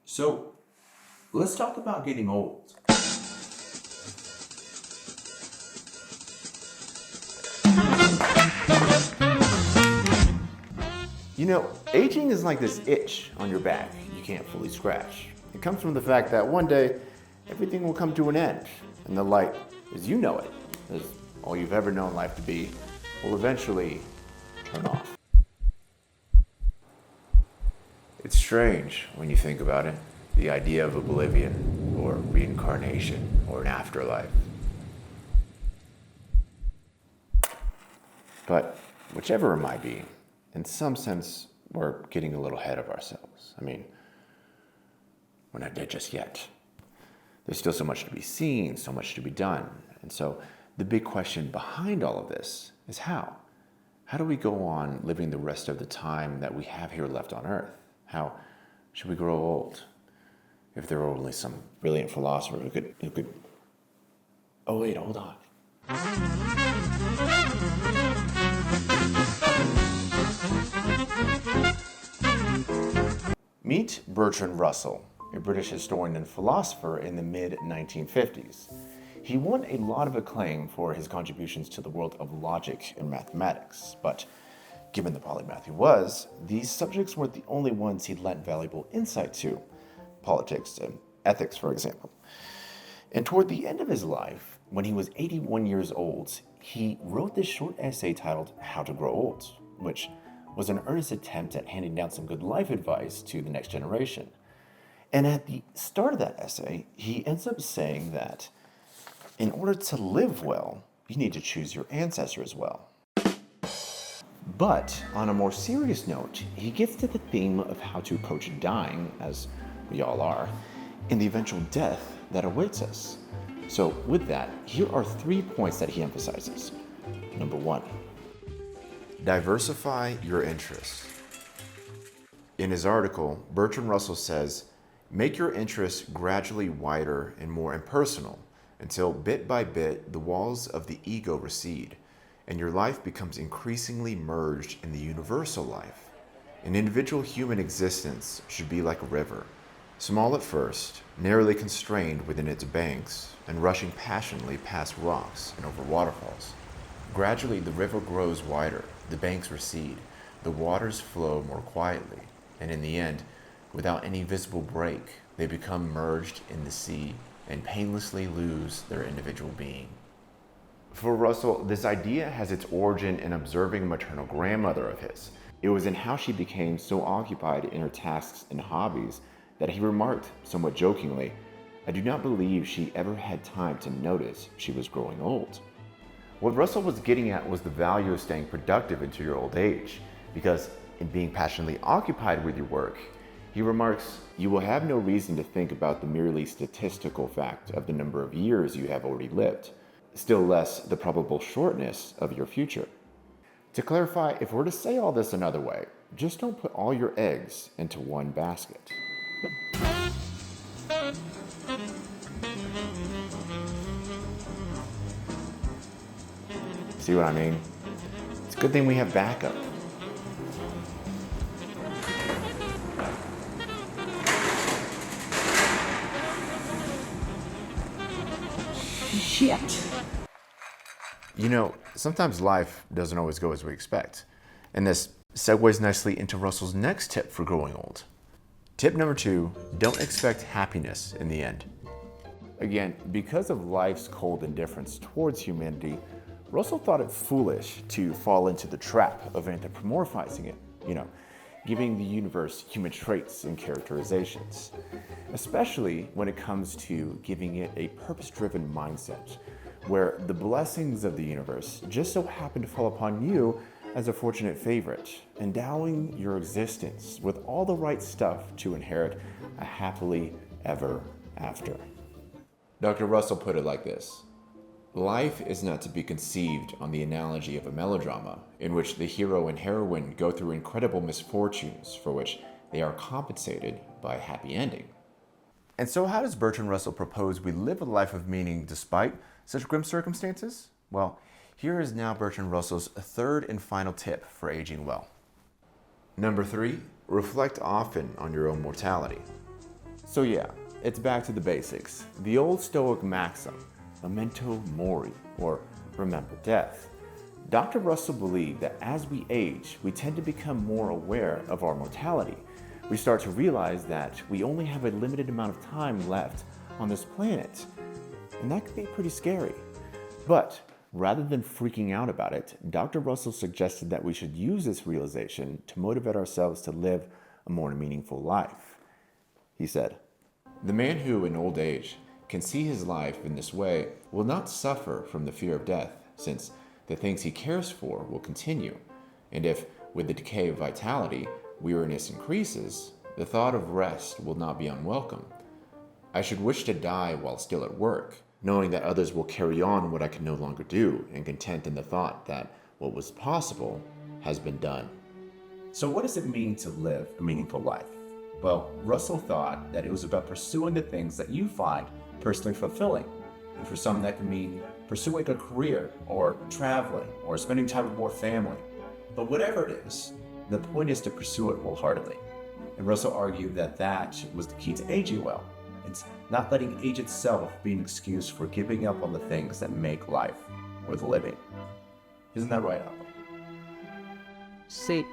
So, let's talk about getting old. You know, aging is like this itch on your back you can't fully scratch. It comes from the fact that one day, everything will come to an end, and the light, as you know it, as all you've ever known life to be, will eventually turn off. It's strange when you think about it, the idea of oblivion, or reincarnation, or an afterlife. But whichever it might be, in some sense, we're getting a little ahead of ourselves. I mean, we're not dead just yet. There's still so much to be seen, so much to be done. And so the big question behind all of this is how? How do we go on living the rest of the time that we have here left on Earth? How should we grow old? If there were only some brilliant philosopher who could... Oh wait, hold on. Meet Bertrand Russell, a British historian and philosopher in the mid-1950s. He won a lot of acclaim for his contributions to the world of logic and mathematics, but given the polymath he was, these subjects weren't the only ones he'd lent valuable insight to, politics and ethics, for example. And toward the end of his life, when he was 81 years old, he wrote this short essay titled How to Grow Old, which was an earnest attempt at handing down some good life advice to the next generation. And at the start of that essay, he ends up saying that in order to live well, you need to choose your ancestors well. But on a more serious note, he gets to the theme of how to approach dying, as we all are, and the eventual death that awaits us. So with that, here are 3 points that he emphasizes. Number 1, diversify your interests. In his article, Bertrand Russell says, make your interests gradually wider and more impersonal until bit by bit the walls of the ego recede and your life becomes increasingly merged in the universal life. An individual human existence should be like a river, small at first, narrowly constrained within its banks and rushing passionately past rocks and over waterfalls. Gradually, the river grows wider, the banks recede, the waters flow more quietly, and in the end, without any visible break, they become merged in the sea and painlessly lose their individual being. For Russell, this idea has its origin in observing a maternal grandmother of his. It was in how she became so occupied in her tasks and hobbies that he remarked, somewhat jokingly, I do not believe she ever had time to notice she was growing old. What Russell was getting at was the value of staying productive into your old age, because in being passionately occupied with your work, he remarks, you will have no reason to think about the merely statistical fact of the number of years you have already lived, still less the probable shortness of your future. To clarify, if we're to say all this another way, just don't put all your eggs into one basket. See what I mean? It's a good thing we have backup. Shit! You know, sometimes life doesn't always go as we expect. And this segues nicely into Russell's next tip for growing old. Tip number 2, don't expect happiness in the end. Again, because of life's cold indifference towards humanity, Russell thought it foolish to fall into the trap of anthropomorphizing it, giving the universe human traits and characterizations, especially when it comes to giving it a purpose-driven mindset, where the blessings of the universe just so happen to fall upon you as a fortunate favorite, endowing your existence with all the right stuff to inherit a happily ever after. Dr. Russell put it like this. Life is not to be conceived on the analogy of a melodrama in which the hero and heroine go through incredible misfortunes for which they are compensated by a happy ending. And so how does Bertrand Russell propose we live a life of meaning despite such grim circumstances? Well, here is now Bertrand Russell's 3rd and final tip for aging well. Number 3, reflect often on your own mortality. So yeah, it's back to the basics. The old Stoic maxim, memento mori, or remember death. Dr. Russell believed that as we age, we tend to become more aware of our mortality. We start to realize that we only have a limited amount of time left on this planet. And that can be pretty scary. But rather than freaking out about it, Dr. Russell suggested that we should use this realization to motivate ourselves to live a more meaningful life. He said, "The man who, in old age, can see his life in this way will not suffer from the fear of death, since the things he cares for will continue. And if, with the decay of vitality, weariness increases, the thought of rest will not be unwelcome. I should wish to die while still at work, knowing that others will carry on what I can no longer do, and content in the thought that what was possible has been done." So what does it mean to live a meaningful life? Well, Russell thought that it was about pursuing the things that you find personally fulfilling. And for some, that can mean pursuing a career, or traveling, or spending time with more family. But whatever it is, the point is to pursue it wholeheartedly. And Russell argued that that was the key to aging well. It's not letting age itself be an excuse for giving up on the things that make life worth living. Isn't that right, Apple? Sí,